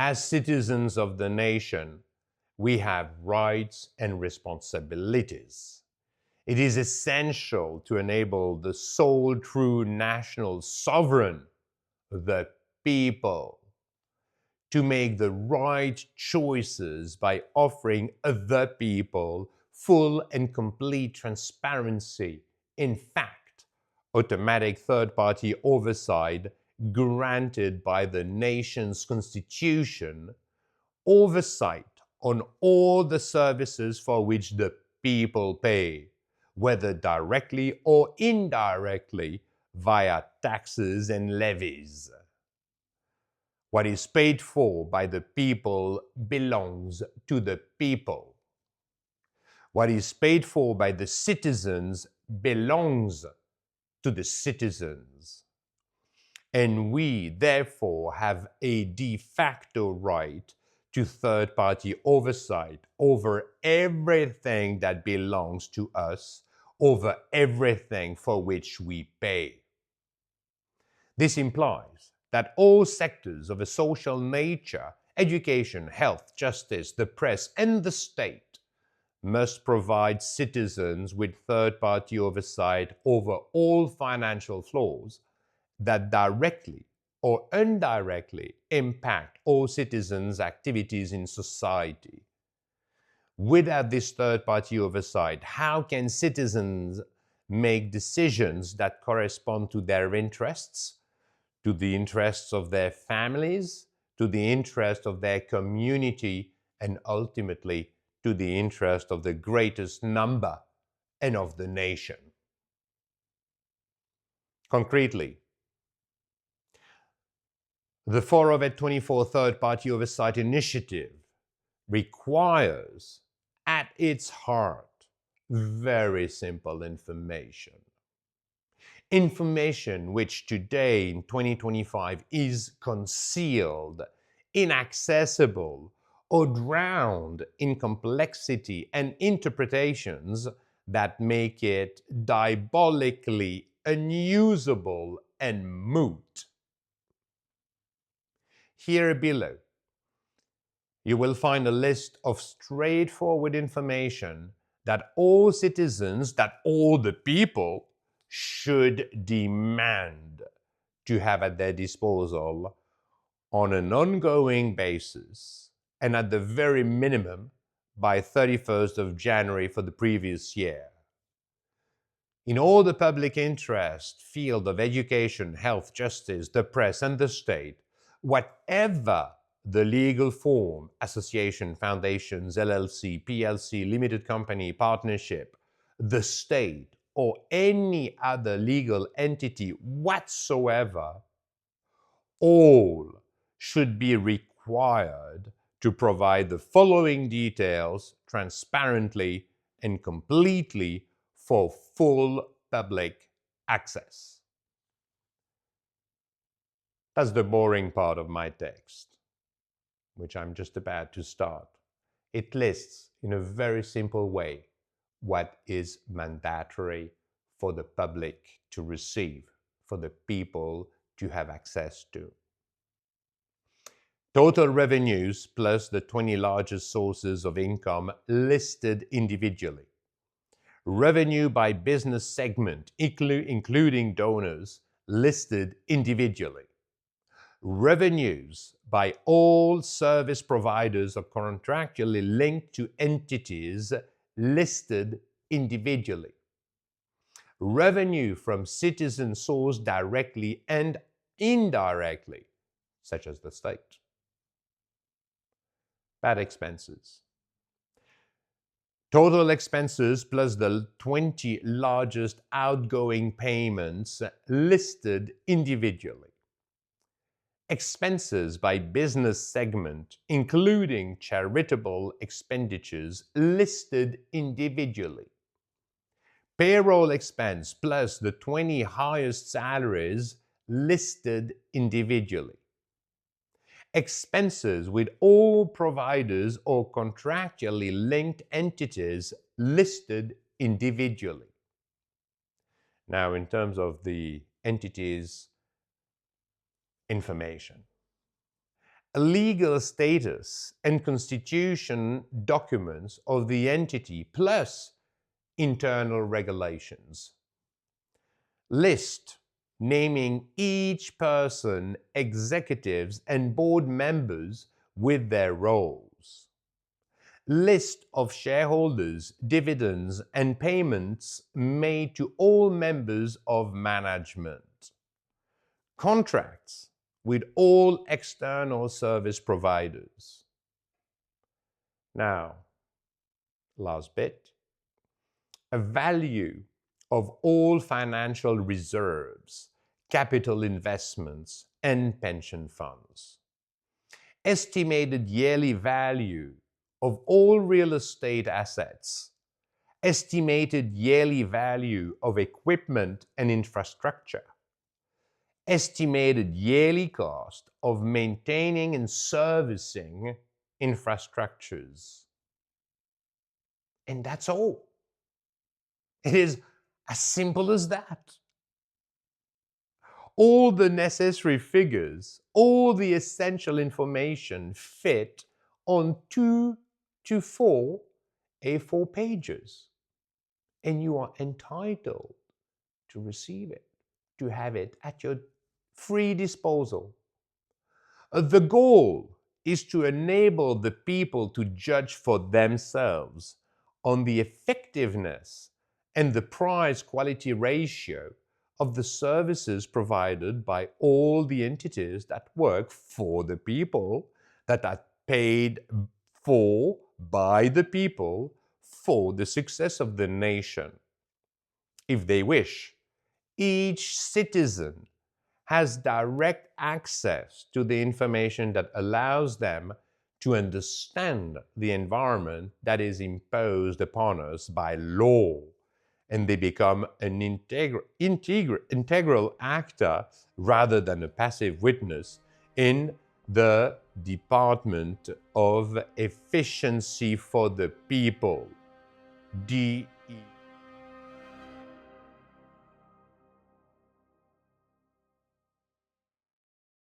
As citizens of the nation, we have rights and responsibilities. It is essential to enable the sole true national sovereign, the people, to make the right choices by offering the people full and complete transparency. In fact, automatic third-party oversight granted by the nation's constitution, oversight on all the services for which the people pay, whether directly or indirectly via taxes and levies. What is paid for by the people belongs to the people. What is paid for by the citizens belongs to the citizens. And we, therefore, have a de facto right to third-party oversight over everything that belongs to us, over everything for which we pay. This implies that all sectors of a social nature, education, health, justice, the press, and the state, must provide citizens with third-party oversight over all financial flows that directly or indirectly impact all citizens' activities in society. Without this third-party oversight, how can citizens make decisions that correspond to their interests, to the interests of their families, to the interest of their community, and ultimately to the interest of the greatest number and of the nation? Concretely, the 4/24 third-party oversight initiative requires, at its heart, very simple information. Information which today, in 2025, is concealed, inaccessible, or drowned in complexity and interpretations that make it diabolically unusable and moot. Here below, you will find a list of straightforward information that all citizens, that all the people, should demand to have at their disposal on an ongoing basis, and at the very minimum by 31st of January for the previous year. In all the public interest field of education, health, justice, the press, and the state, whatever the legal form, association, foundations, LLC, PLC, limited company, partnership, the state, or any other legal entity whatsoever, all should be required to provide the following details transparently and completely for full public access. That's the boring part of my text, which I'm just about to start. It lists in a very simple way what is mandatory for the public to receive, for the people to have access to. Total revenues plus the 20 largest sources of income listed individually. Revenue by business segment, including donors, listed individually. Revenues by all service providers or contractually linked to entities listed individually. Revenue from citizens sourced directly and indirectly, such as the state. Bad expenses. Total expenses plus the 20 largest outgoing payments listed individually. Expenses by business segment, including charitable expenditures, listed individually. Payroll expense plus the 20 highest salaries listed individually. Expenses with all providers or contractually linked entities listed individually. Now, in terms of the entities information, legal status and constitution documents of the entity plus internal regulations. List naming each person, executives, and board members with their roles. List of shareholders, dividends, and payments made to all members of management. Contracts with all external service providers. Now, last bit, a value of all financial reserves, capital investments, and pension funds. Estimated yearly value of all real estate assets. Estimated yearly value of equipment and infrastructure. Estimated yearly cost of maintaining and servicing infrastructures. And that's all. It is as simple as that. All the necessary figures, all the essential information fit on 2 to 4 A4 pages. And you are entitled to receive it, to have it at your free disposal. The goal is to enable the people to judge for themselves on the effectiveness and the price-quality ratio of the services provided by all the entities that work for the people, that are paid for by the people, for the success of the nation. If they wish, each citizen has direct access to the information that allows them to understand the environment that is imposed upon us by law, and they become an integral actor rather than a passive witness in the department of efficiency for the people, DEF.